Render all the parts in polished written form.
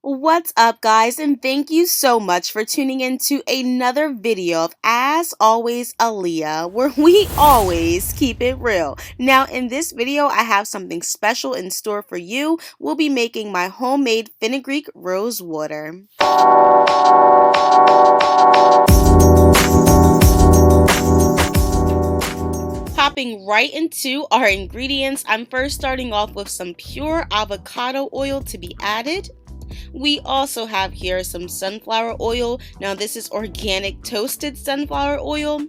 What's up, guys, and thank you so much for tuning in to another video of As Always Aleia, where we always keep it real. Now, in this video, I have something special in store for you. We'll be making my homemade Fenugreek Rose Water. Hopping right into our ingredients, I'm first starting off with some pure avocado oil to be added. We also have here some sunflower oil. Now this is organic toasted sunflower oil.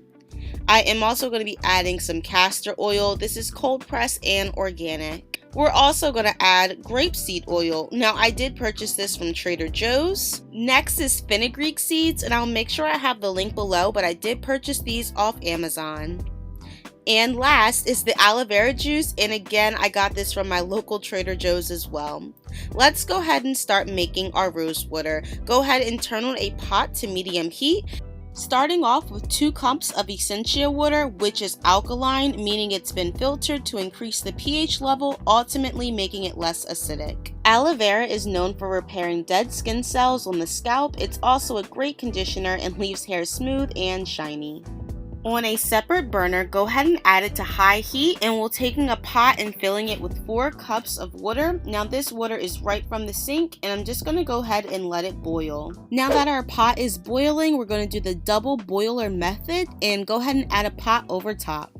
I am also going to be adding some castor oil. This is cold pressed and organic. We're also going to add grapeseed oil. Now I did purchase this from Trader Joe's. Next is fenugreek seeds, and I'll make sure I have the link below, but I did purchase these off Amazon. And last is the aloe vera juice, and again I got this from my local Trader Joe's as well. Let's go ahead and start making our rose water. Go ahead and turn on a pot to medium heat. Starting off with 2 cups of Essentia water, which is alkaline, meaning it's been filtered to increase the pH level, ultimately making it less acidic. Aloe vera is known for repairing dead skin cells on the scalp. It's also a great conditioner and leaves hair smooth and shiny. On a separate burner, go ahead and add it to high heat, and we're taking a pot and filling it with 4 cups of water. Now this water is right from the sink, and I'm just going to go ahead and let it boil. Now that our pot is boiling, we're going to do the double boiler method and go ahead and add a pot over top.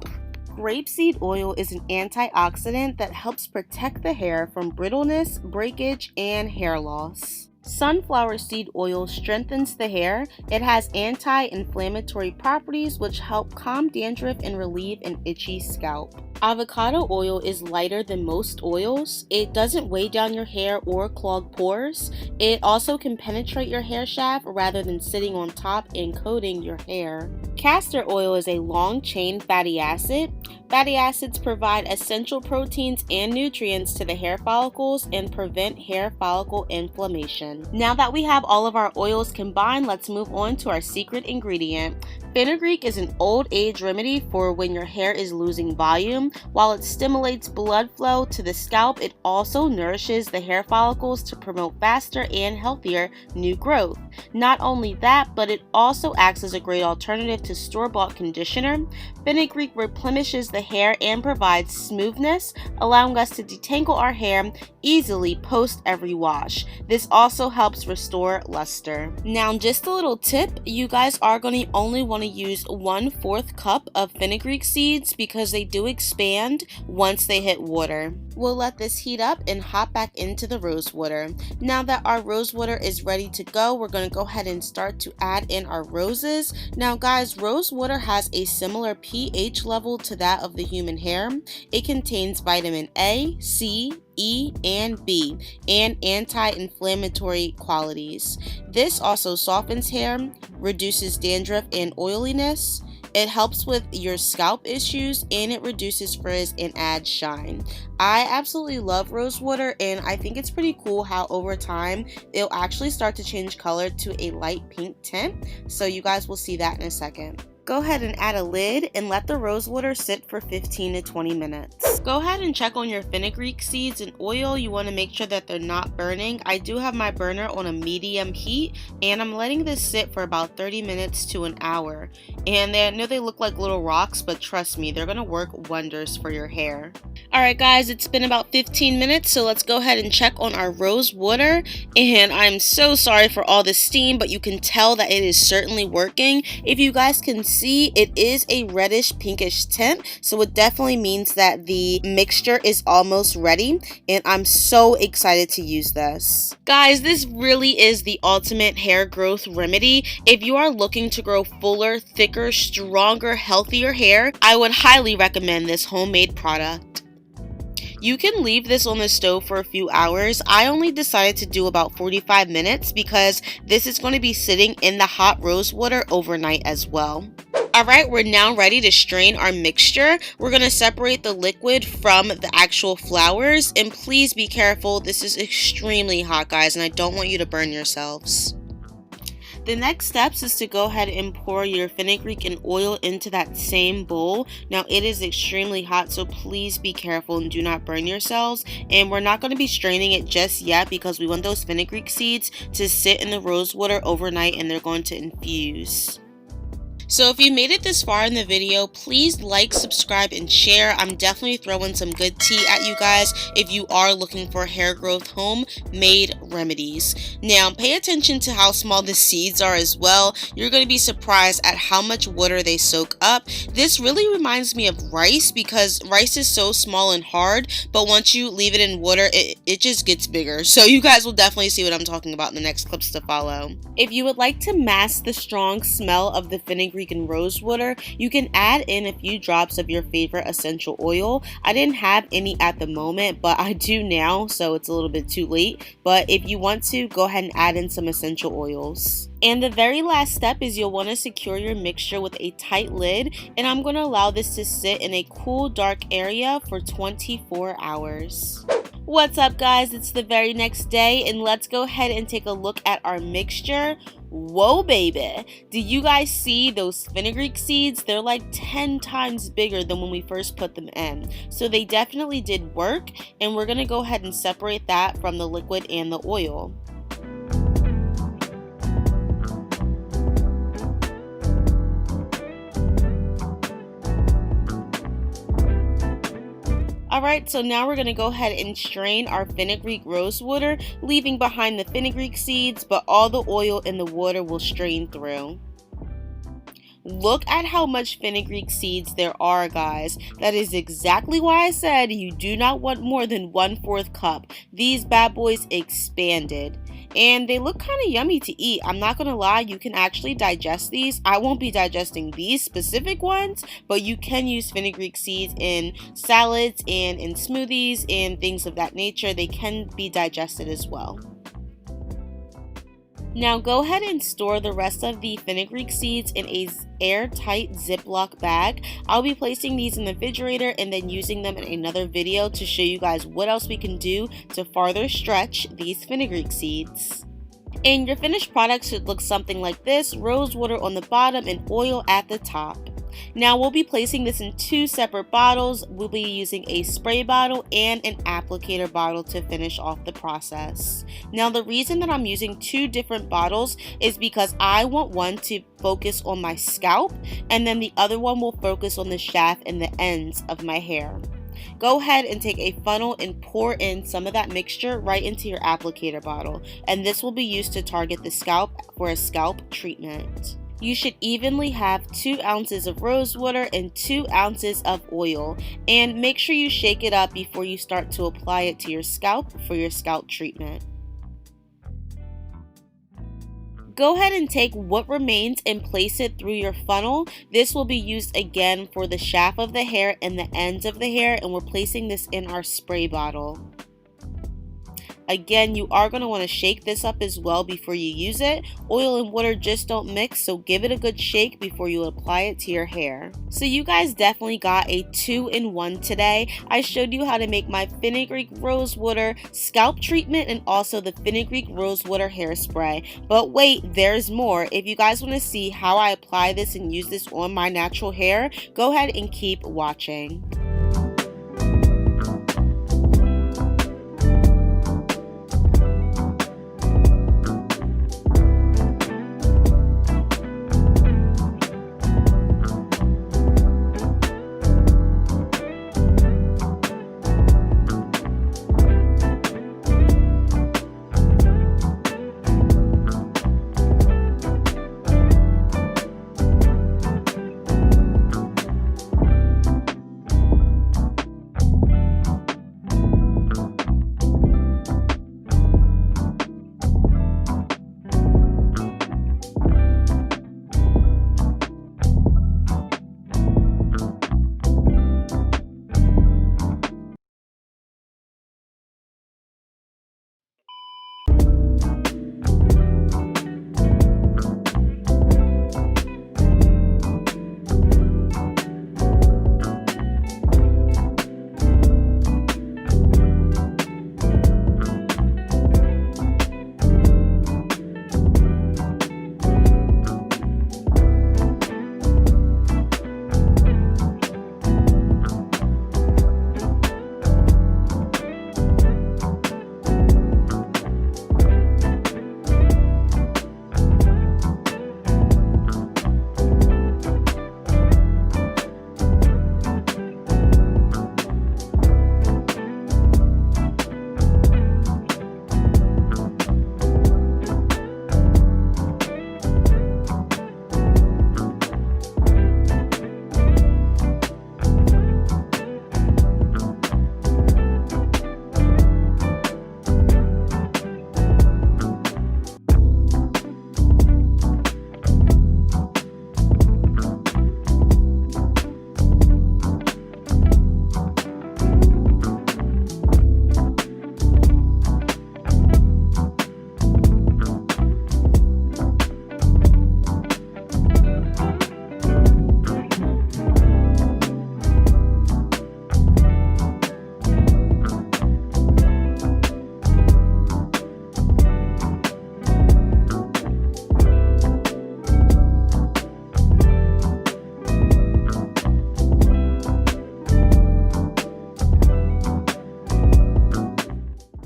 Grapeseed oil is an antioxidant that helps protect the hair from brittleness, breakage, and hair loss. Sunflower seed oil strengthens the hair. It has anti-inflammatory properties which help calm dandruff and relieve an itchy scalp. Avocado oil is lighter than most oils. It doesn't weigh down your hair or clog pores. It also can penetrate your hair shaft rather than sitting on top and coating your hair. Castor oil is a long-chain fatty acid. Fatty acids provide essential proteins and nutrients to the hair follicles and prevent hair follicle inflammation. Now that we have all of our oils combined, let's move on to our secret ingredient. Fenugreek is an old age remedy for when your hair is losing volume. While it stimulates blood flow to the scalp, it also nourishes the hair follicles to promote faster and healthier new growth. Not only that, but it also acts as a great alternative to store-bought conditioner. Fenugreek replenishes the hair and provides smoothness, allowing us to detangle our hair easily post every wash. This also helps restore luster. Now, just a little tip, you guys are going to only want to use 1/4 cup of fenugreek seeds because they do expand once they hit water. We'll let this heat up and hop back into the rose water. Now that our rose water is ready to go, we're going to go ahead and start to add in our roses. Now guys, rose water has a similar pH level to that of the human hair. It contains vitamin A, C, E, and B, and anti-inflammatory qualities. This also softens hair, reduces dandruff and oiliness. It helps with your scalp issues, and it reduces frizz and adds shine. I absolutely love rose water, and I think it's pretty cool how over time it'll actually start to change color to a light pink tint. So you guys will see that in a second. Go ahead and add a lid and let the rose water sit for 15 to 20 minutes. Go ahead and check on your fenugreek seeds and oil. You want to make sure that they're not burning. I do have my burner on a medium heat, and I'm letting this sit for about 30 minutes to an hour. And I know they look like little rocks, but trust me, they're going to work wonders for your hair. Alright guys, it's been about 15 minutes, so let's go ahead and check on our rose water. And I'm so sorry for all the steam, but you can tell that it is certainly working. If you guys can see, it is a reddish pinkish tint, so it definitely means that the mixture is almost ready, and I'm so excited to use this. Guys, this really is the ultimate hair growth remedy. If you are looking to grow fuller, thicker, stronger, healthier hair, I would highly recommend this homemade product. You can leave this on the stove for a few hours. I only decided to do about 45 minutes because this is going to be sitting in the hot rose water overnight as well. Alright, we're now ready to strain our mixture. We're going to separate the liquid from the actual flowers, and please be careful. This is extremely hot, guys, and I don't want you to burn yourselves. The next steps is to go ahead and pour your fenugreek and oil into that same bowl. Now it is extremely hot, so please be careful and do not burn yourselves. And we're not going to be straining it just yet because we want those fenugreek seeds to sit in the rose water overnight and they're going to infuse. So if you made it this far in the video, please like, subscribe, and share. I'm definitely throwing some good tea at you guys if you are looking for hair growth homemade remedies. Now pay attention to how small the seeds are as well. You're going to be surprised at how much water they soak up. This really reminds me of rice because rice is so small and hard, but once you leave it in water, it just gets bigger. So you guys will definitely see what I'm talking about in the next clips to follow. If you would like to mask the strong smell of the fenugreek and rose water, you can add in a few drops of your favorite essential oil. I didn't have any at the moment, but I do now, so it's a little bit too late. But if you want to, go ahead and add in some essential oils. And the very last step is you'll want to secure your mixture with a tight lid, and I'm going to allow this to sit in a cool, dark area for 24 hours. What's up, guys? It's the very next day, and let's go ahead and take a look at our mixture. Whoa, baby! Do you guys see those fenugreek seeds? They're like 10 times bigger than when we first put them in. So they definitely did work, and we're going to go ahead and separate that from the liquid and the oil. Alright, so now we're going to go ahead and strain our fenugreek rose water, leaving behind the fenugreek seeds, but all the oil in the water will strain through. Look at how much fenugreek seeds there are, guys. That is exactly why I said you do not want more than 1/4 cup. These bad boys expanded. And they look kind of yummy to eat. I'm not gonna lie, you can actually digest these. I won't be digesting these specific ones, but you can use fenugreek seeds in salads and in smoothies and things of that nature. They can be digested as well. Now go ahead and store the rest of the fenugreek seeds in a airtight Ziploc bag. I'll be placing these in the refrigerator and then using them in another video to show you guys what else we can do to farther stretch these fenugreek seeds. And your finished product should look something like this: rose water on the bottom and oil at the top. Now we'll be placing this in 2 separate bottles. We'll be using a spray bottle and an applicator bottle to finish off the process. Now the reason that I'm using 2 different bottles is because I want one to focus on my scalp and then the other one will focus on the shaft and the ends of my hair. Go ahead and take a funnel and pour in some of that mixture right into your applicator bottle, and this will be used to target the scalp for a scalp treatment. You should evenly have 2 ounces of rose water and 2 ounces of oil, and make sure you shake it up before you start to apply it to your scalp for your scalp treatment. Go ahead and take what remains and place it through your funnel. This will be used again for the shaft of the hair and the ends of the hair, and we're placing this in our spray bottle. Again, you are going to want to shake this up as well before you use it. Oil and water just don't mix, so give it a good shake before you apply it to your hair. So you guys definitely got a 2-in-1 today. I showed you how to make my fenugreek rose water scalp treatment and also the fenugreek rose water hairspray. But wait, there's more. If you guys want to see how I apply this and use this on my natural hair, go ahead and keep watching.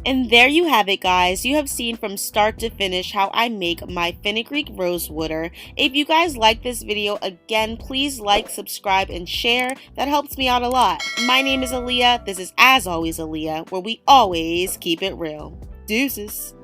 And there you have it, guys. You have seen from start to finish how I make my Fenugreek Rose Water. If you guys like this video, again, please like, subscribe, and share. That helps me out a lot. My name is Aleia. This is As Always Aleia, where we always keep it real. Deuces.